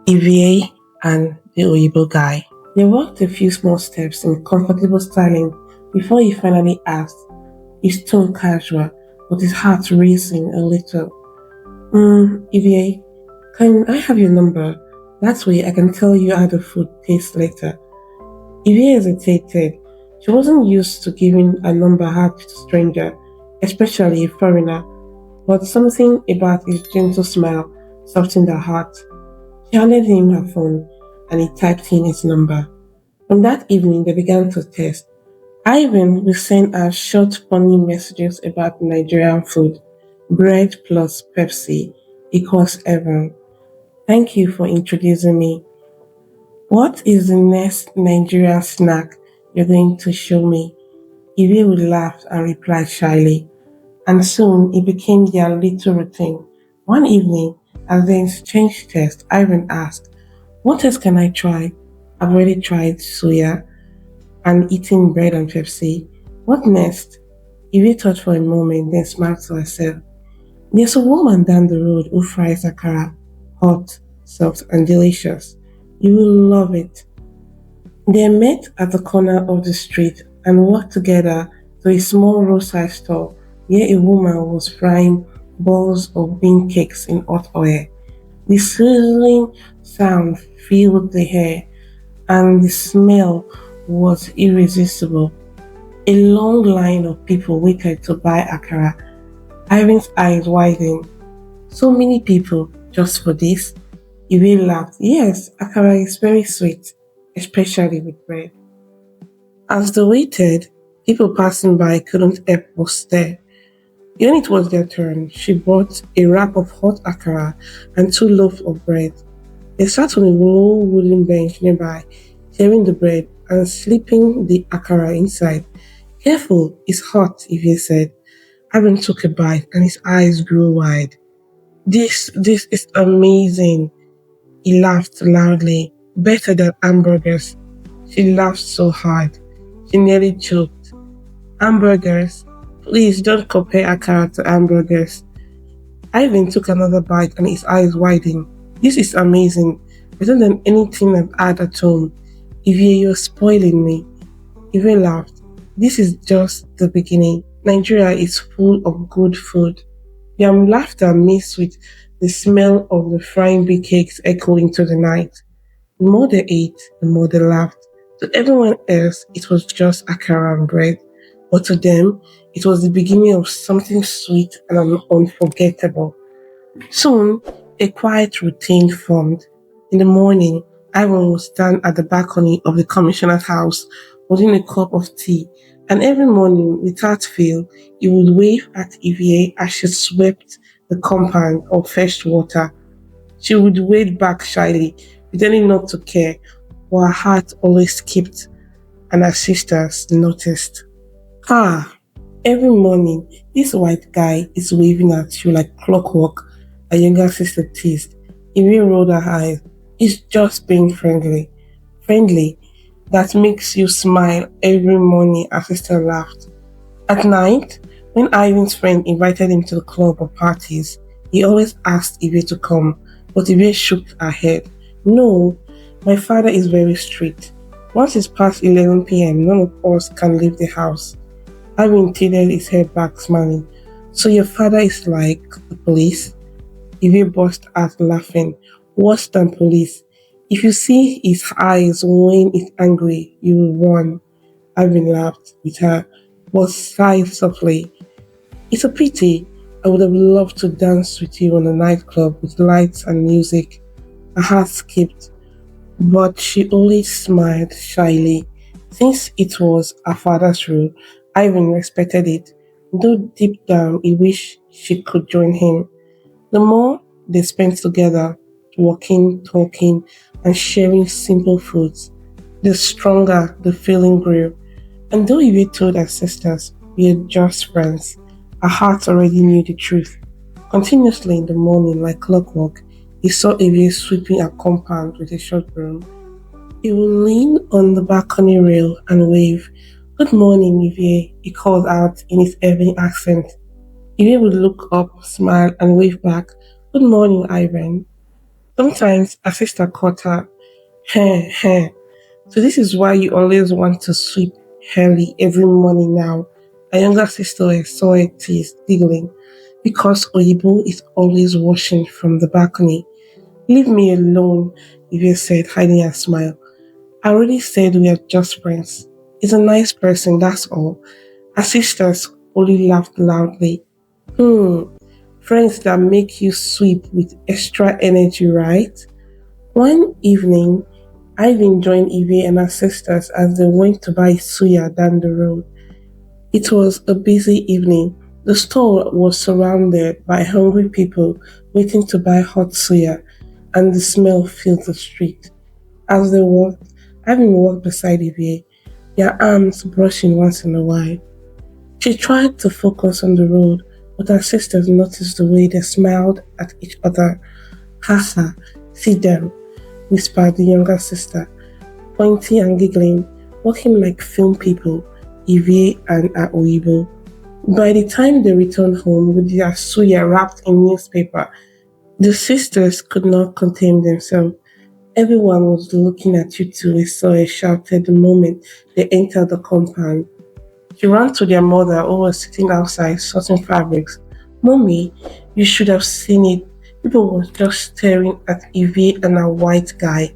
Ivie and the Oyibo Guy. They walked a few small steps in comfortable styling before he finally asked, his tone casual, but his heart racing a little. Ivie, can I have your number? That way I can tell you how the food tastes later. Ivie hesitated. She wasn't used to giving a number out to a stranger, especially a foreigner, but something about his gentle smile softened her heart. She handed him her phone and he typed in his number. From that evening, they began to test. Ivan would send her short, funny messages about Nigerian food. Bread plus Pepsi equals heaven. Thank you for introducing me. What is the next Nigerian snack you're going to show me? Ivy would laugh and reply shyly, and soon it became their little routine. One evening, as they exchanged tests, Ivan asked, what else can I try? I've already tried soya and eating bread and Pepsi. What next? Ivy thought for a moment, then smiled to herself. There's a woman down the road who fries Akara, hot, soft, and delicious. You will love it. They met at the corner of the street and walked together to a small roadside store where a woman was frying balls of bean cakes in hot oil. The sizzling sound filled the air, and the smell was irresistible. A long line of people waited to buy Akara. Ivan's eyes widened. So many people just for this? Ivan laughed. Yes, Akara is very sweet, especially with bread. As they waited, people passing by couldn't help but stare. When it was their turn, she brought a wrap of hot Akara and two loaves of bread. They sat on a low wooden bench nearby, tearing the bread and slipping the Akara inside. Careful, it's hot, Ivy said. Ivan took a bite and his eyes grew wide. This is amazing. He laughed loudly. Better than hamburgers. She laughed so hard. She nearly choked. Hamburgers? Please don't compare Akara to hamburgers. Ivan took another bite and his eyes widened. This is amazing. Better than anything I've had at home. Ivy, you're spoiling me. Ivy laughed. This is just the beginning. Nigeria is full of good food. Their laughter mixed with the smell of the frying big cakes echoing to the night. The more they ate, the more they laughed. To everyone else, it was just akara and bread. But to them, it was the beginning of something sweet and unforgettable. Soon, a quiet routine formed. In the morning, Ivan would stand at the balcony of the commissioner's house holding a cup of tea, and every morning, without fail, he would wave at Ivy as she swept the compound or fetched water. She would wave back shyly, pretending not to care, but her heart always skipped, and her sisters noticed. Ah, every morning, this white guy is waving at you like clockwork, her younger sister teased. Ivy rolled her eyes. It's just being friendly. Friendly? That makes you smile every morning, her sister laughed. At night, when Ivan's friend invited him to the club or parties, he always asked Ivy to come, but Ivy shook her head. No, my father is very strict. Once it's past 11 p.m., none of us can leave the house. Ivan tilted his head back, smiling. So your father is like the police? Ivy burst out laughing. Worse than police. If you see his eyes when he's angry, you will run. Ivan laughed with her, but sighed softly. It's a pity. I would have loved to dance with you on a nightclub with lights and music. Her heart skipped, but she only smiled shyly. Since it was her father's rule, Ivan respected it, though deep down he wished she could join him. The more they spent together, walking, talking, and sharing simple foods, the stronger the feeling grew. And though Ivy told her sisters we are just friends, her heart already knew the truth. Continuously in the morning, like clockwork, he saw Ivy sweeping her compound with a short broom. He would lean on the balcony rail and wave. Good morning, Ivy, he called out in his heavy accent. Ivy would look up, smile, and wave back. Good morning, Ivan. Sometimes a sister caught her. Heh, heh. So this is why you always want to sweep early every morning now. A younger sister saw a tease giggling because Oyibo is always watching from the balcony. Leave me alone, Ivy said, hiding a smile. I already said we are just friends. He's a nice person, that's all. Her sisters only laughed loudly. Hmm, friends that make you sweep with extra energy, right? One evening, Ivan joined Evie and her sisters as they went to buy suya down the road. It was a busy evening. The store was surrounded by hungry people waiting to buy hot suya, and the smell filled the street. As they walked, Ivan walked beside Evie, their arms brushing once in a while. She tried to focus on the road, but her sisters noticed the way they smiled at each other. Haha, see them, whispered the younger sister, pointing and giggling, walking like film people, Ivy and Oyibo. By the time they returned home with their suya wrapped in newspaper, the sisters could not contain themselves. Everyone was looking at you two, Soy shouted the moment they entered the compound. She ran to their mother who was sitting outside sorting fabrics. Mommy, you should have seen it. People were just staring at Evie and a white guy.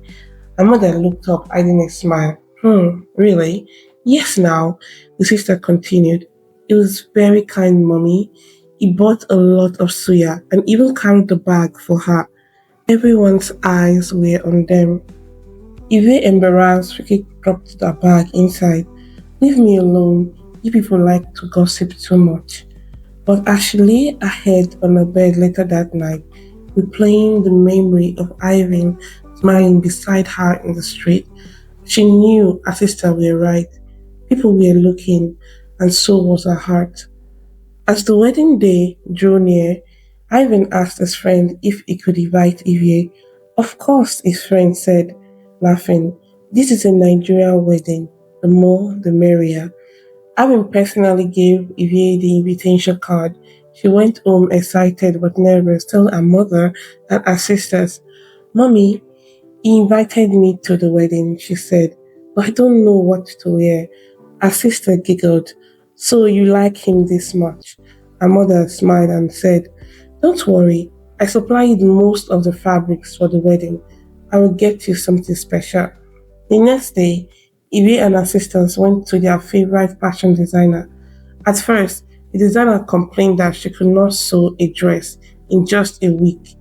My mother looked up, hiding a smile. Really? Yes, now, the sister continued. It was very kind, Mommy. He bought a lot of suya and even carried the bag for her. Everyone's eyes were on them. Ivy, embarrassed, quickly dropped the bag inside. Leave me alone. You people like to gossip too much. But as she lay her head on her bed later that night, replaying the memory of Ivan smiling beside her in the street, she knew her sister were right. People were looking, and so was her heart. As the wedding day drew near, Ivan asked his friend if he could invite Ivy. Of course, his friend said, laughing. This is a Nigerian wedding. The more, the merrier. Ivan personally gave Ivy the invitation card. She went home excited but nervous, telling her mother and her sisters, Mommy, he invited me to the wedding, she said, but I don't know what to wear. Her sister giggled. So you like him this much? Her mother smiled and said, Don't worry, I supplied most of the fabrics for the wedding. I will get you something special. The next day, Ivy and her sisters went to their favorite fashion designer. At first, the designer complained that she could not sew a dress in just a week.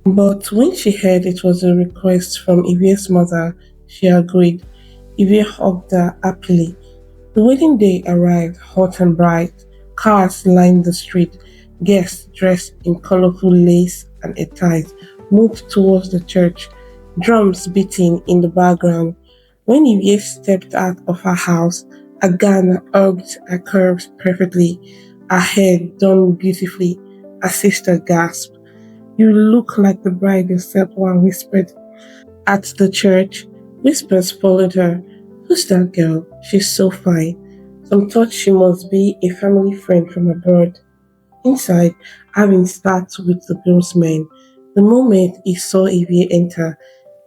But when she heard it was a request from Ivy's mother, she agreed. Ivy hugged her happily. The wedding day arrived, hot and bright. Cars lined the street. Guests dressed in colorful lace and ties moved towards the church, drums beating in the background. When Ivy stepped out of her house, a gown hugged her curves perfectly, her hair done beautifully. Her sister gasped. You look like the bride yourself, one whispered. At the church, whispers followed her. Who's that girl? She's so fine. Some thought she must be a family friend from abroad. Inside, having sat with the groomsmen, the moment he saw Evie enter,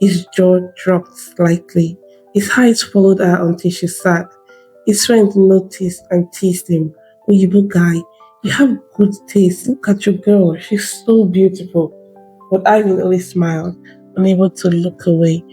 his jaw dropped slightly. His eyes followed her until she sat. His friend noticed and teased him. Oyibo guy, you have good taste. Look at your girl. She's so beautiful. But Ivan only smiled, unable to look away.